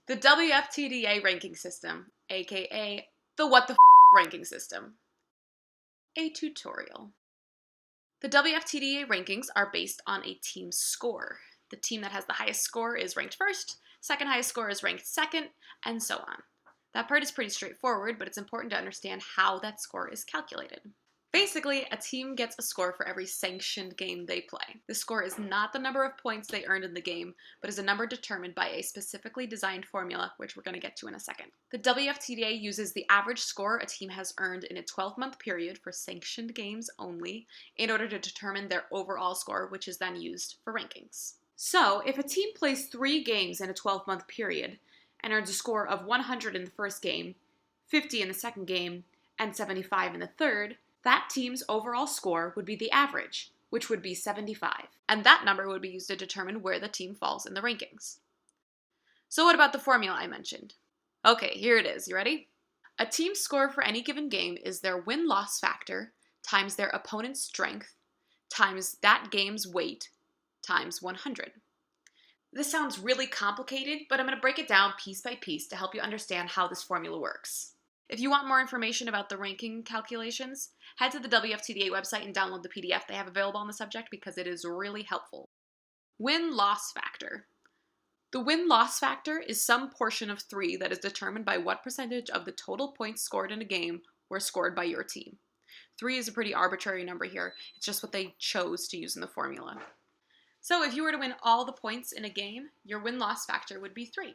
The WFTDA ranking system, aka the what the ranking system. A tutorial. The WFTDA rankings are based on a team's score. The team that has the highest score is ranked first, second highest score is ranked second, and so on. That part is pretty straightforward, but it's important to understand how that score is calculated. Basically, a team gets a score for every sanctioned game they play. The score is not the number of points they earned in the game, but is a number determined by a specifically designed formula, which we're going to get to in a second. The WFTDA uses the average score a team has earned in a 12-month period for sanctioned games only in order to determine their overall score, which is then used for rankings. So, if a team plays 3 games in a 12-month period and earns a score of 100 in the first game, 50 in the second game, and 75 in the third, that team's overall score would be the average, which would be 75, and that number would be used to determine where the team falls in the rankings. So what about the formula I mentioned? Okay, here it is. You ready? A team's score for any given game is their win-loss factor times their opponent's strength times that game's weight times 100. This sounds really complicated, but I'm going to break it down piece by piece to help you understand how this formula works. If you want more information about the ranking calculations, head to the WFTDA website and download the PDF they have available on the subject because it is really helpful. Win-loss factor. The win-loss factor is some portion of 3 that is determined by what percentage of the total points scored in a game were scored by your team. 3 is a pretty arbitrary number here. It's just what they chose to use in the formula. So if you were to win all the points in a game, your win-loss factor would be 3.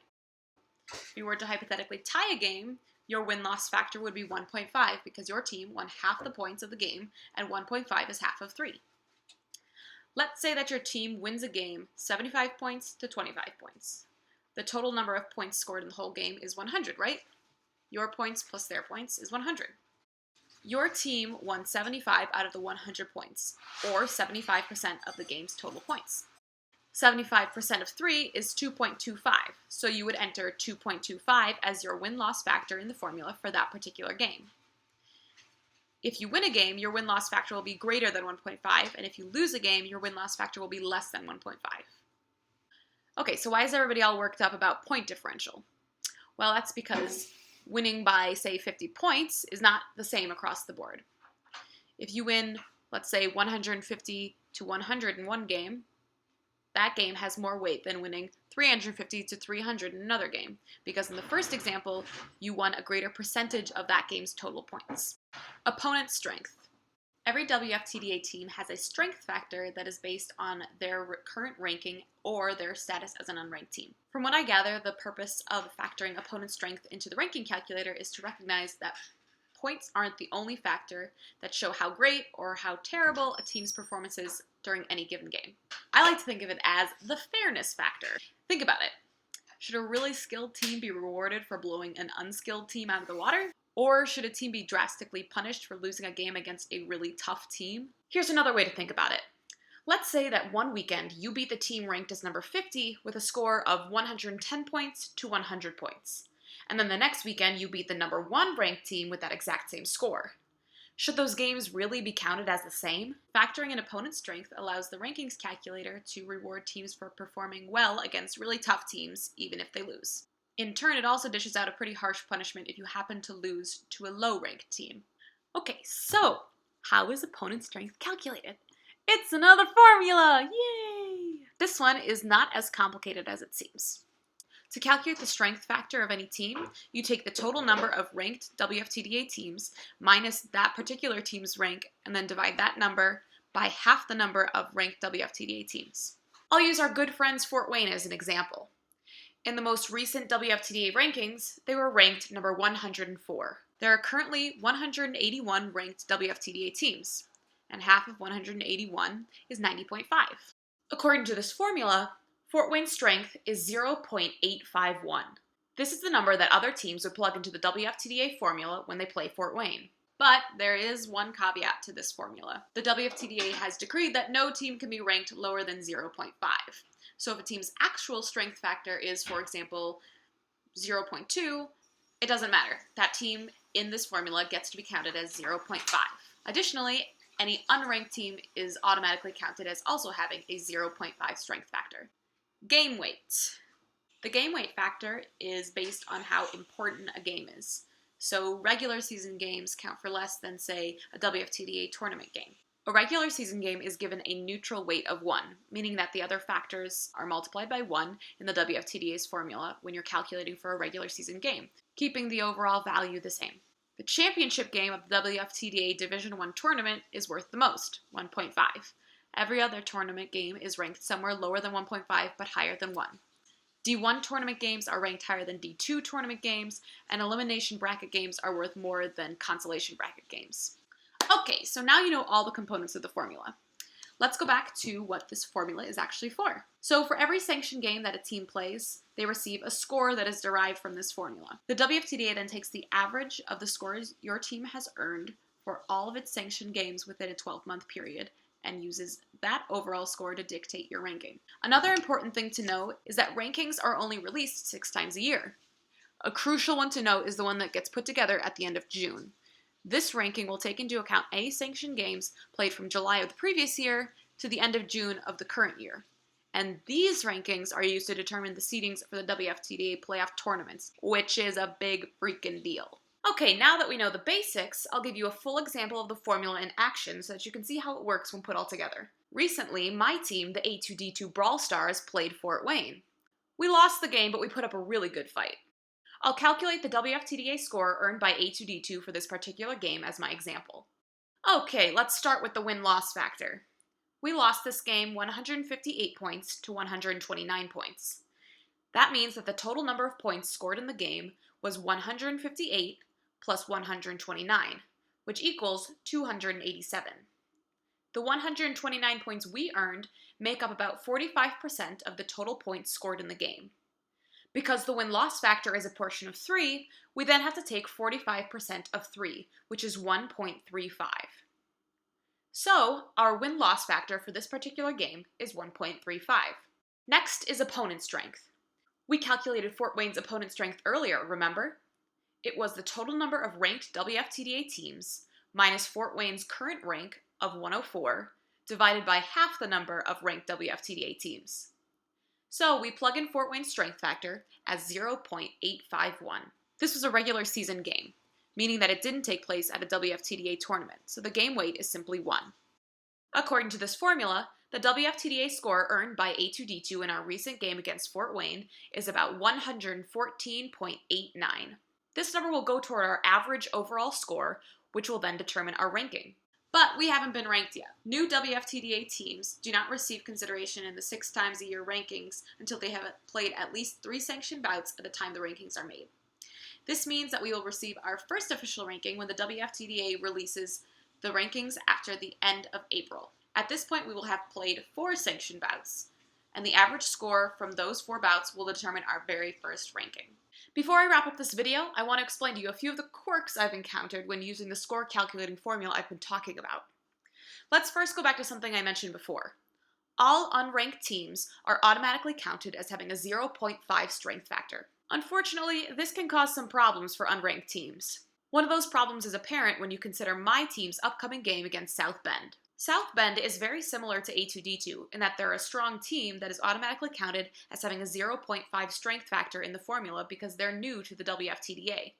If you were to hypothetically tie a game, your win-loss factor would be 1.5 because your team won half the points of the game, and 1.5 is half of 3. Let's say that your team wins a game 75 points to 25 points. The total number of points scored in the whole game is 100, right? Your points plus their points is 100. Your team won 75 out of the 100 points, or 75% of the game's total points. 75% of 3 is 2.25, so you would enter 2.25 as your win-loss factor in the formula for that particular game. If you win a game, your win-loss factor will be greater than 1.5, and if you lose a game, your win-loss factor will be less than 1.5. Okay, so why is everybody all worked up about point differential? Well, that's because winning by, say, 50 points is not the same across the board. If you win, let's say, 150 to 100 in one game, that game has more weight than winning 350 to 300 in another game, because in the first example, you won a greater percentage of that game's total points. Opponent strength. Every WFTDA team has a strength factor that is based on their current ranking or their status as an unranked team. From what I gather, the purpose of factoring opponent strength into the ranking calculator is to recognize that points aren't the only factor that show how great or how terrible a team's performance is during any given game. I like to think of it as the fairness factor. Think about it. Should a really skilled team be rewarded for blowing an unskilled team out of the water? Or should a team be drastically punished for losing a game against a really tough team? Here's another way to think about it. Let's say that one weekend you beat the team ranked as number 50 with a score of 110 points to 100 points. And then the next weekend you beat the number 1 ranked team with that exact same score. Should those games really be counted as the same? Factoring in opponent strength allows the rankings calculator to reward teams for performing well against really tough teams, even if they lose. In turn, it also dishes out a pretty harsh punishment if you happen to lose to a low-ranked team. Okay, so how is opponent strength calculated? It's another formula! Yay! This one is not as complicated as it seems. To calculate the strength factor of any team, you take the total number of ranked WFTDA teams minus that particular team's rank, and then divide that number by half the number of ranked WFTDA teams. I'll use our good friends Fort Wayne as an example. In the most recent WFTDA rankings, they were ranked number 104. There are currently 181 ranked WFTDA teams, and half of 181 is 90.5. According to this formula, Fort Wayne's strength is 0.851. This is the number that other teams would plug into the WFTDA formula when they play Fort Wayne. But there is one caveat to this formula. The WFTDA has decreed that no team can be ranked lower than 0.5. So if a team's actual strength factor is, for example, 0.2, it doesn't matter. That team in this formula gets to be counted as 0.5. Additionally, any unranked team is automatically counted as also having a 0.5 strength factor. Game weight. The game weight factor is based on how important a game is. So regular season games count for less than, say, a WFTDA tournament game. A regular season game is given a neutral weight of 1, meaning that the other factors are multiplied by 1 in the WFTDA's formula when you're calculating for a regular season game, keeping the overall value the same. The championship game of the WFTDA Division I tournament is worth the most, 1.5. Every other tournament game is ranked somewhere lower than 1.5 but higher than 1. D1 tournament games are ranked higher than D2 tournament games, and elimination bracket games are worth more than consolation bracket games. Okay, so now you know all the components of the formula. Let's go back to what this formula is actually for. So for every sanctioned game that a team plays, they receive a score that is derived from this formula. The WFTDA then takes the average of the scores your team has earned for all of its sanctioned games within a 12-month period and uses that overall score to dictate your ranking. Another important thing to know is that rankings are only released 6 times a year. A crucial one to note is the one that gets put together at the end of June. This ranking will take into account any sanctioned games played from July of the previous year to the end of June of the current year. And these rankings are used to determine the seedings for the WFTDA playoff tournaments, which is a big freaking deal. Okay, now that we know the basics, I'll give you a full example of the formula in action so that you can see how it works when put all together. Recently, my team, the A2D2 Brawl Stars, played Fort Wayne. We lost the game, but we put up a really good fight. I'll calculate the WFTDA score earned by A2D2 for this particular game as my example. Okay, let's start with the win-loss factor. We lost this game 158 points to 129 points. That means that the total number of points scored in the game was 158 plus 129, which equals 287. The 129 points we earned make up about 45% of the total points scored in the game. Because the win-loss factor is a portion of 3, we then have to take 45% of 3, which is 1.35. So, our win-loss factor for this particular game is 1.35. Next is opponent strength. We calculated Fort Wayne's opponent strength earlier, remember? It was the total number of ranked WFTDA teams minus Fort Wayne's current rank of 104 divided by half the number of ranked WFTDA teams. So we plug in Fort Wayne's strength factor as 0.851. This was a regular season game, meaning that it didn't take place at a WFTDA tournament, so the game weight is simply 1. According to this formula, the WFTDA score earned by A2D2 in our recent game against Fort Wayne is about 114.89. This number will go toward our average overall score, which will then determine our ranking. But we haven't been ranked yet. New WFTDA teams do not receive consideration in the 6 times a year rankings until they have played at least 3 sanctioned bouts at the time the rankings are made. This means that we will receive our first official ranking when the WFTDA releases the rankings after the end of April. At this point, we will have played 4 sanctioned bouts, and the average score from those 4 bouts will determine our very first ranking. Before I wrap up this video, I want to explain to you a few of the quirks I've encountered when using the score calculating formula I've been talking about. Let's first go back to something I mentioned before. All unranked teams are automatically counted as having a 0.5 strength factor. Unfortunately, this can cause some problems for unranked teams. One of those problems is apparent when you consider my team's upcoming game against South Bend. South Bend is very similar to A2D2 in that they're a strong team that is automatically counted as having a 0.5 strength factor in the formula because they're new to the WFTDA.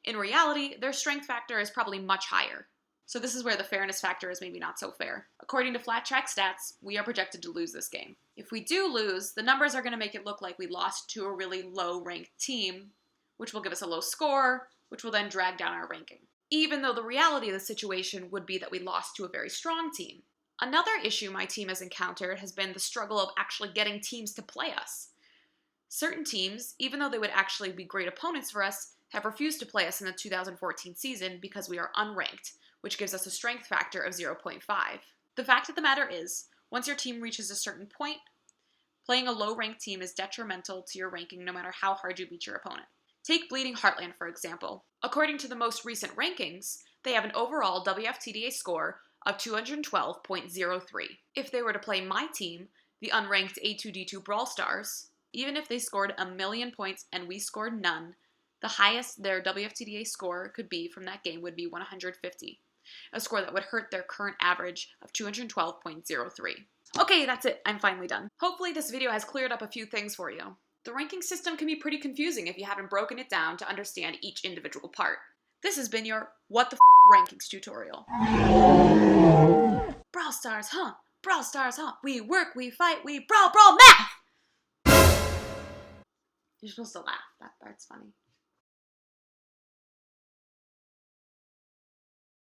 In reality, their strength factor is probably much higher. So this is where the fairness factor is maybe not so fair. According to Flat Track Stats, we are projected to lose this game. If we do lose, the numbers are going to make it look like we lost to a really low-ranked team, which will give us a low score, which will then drag down our ranking. Even though the reality of the situation would be that we lost to a very strong team. Another issue my team has encountered has been the struggle of actually getting teams to play us. Certain teams, even though they would actually be great opponents for us, have refused to play us in the 2014 season because we are unranked, which gives us a strength factor of 0.5. The fact of the matter is, once your team reaches a certain point, playing a low-ranked team is detrimental to your ranking no matter how hard you beat your opponent. Take Bleeding Heartland, for example. According to the most recent rankings, they have an overall WFTDA score of 212.03. If they were to play my team, the unranked A2D2 Brawl Stars, even if they scored 1,000,000 points and we scored none, the highest their WFTDA score could be from that game would be 150, a score that would hurt their current average of 212.03. Okay, that's it. I'm finally done. Hopefully this video has cleared up a few things for you. The ranking system can be pretty confusing if you haven't broken it down to understand each individual part. This has been your What the Rankings tutorial. Brawl Stars, huh? Brawl Stars, huh? We work, we fight, we brawl, math! You're supposed to laugh. That part's funny.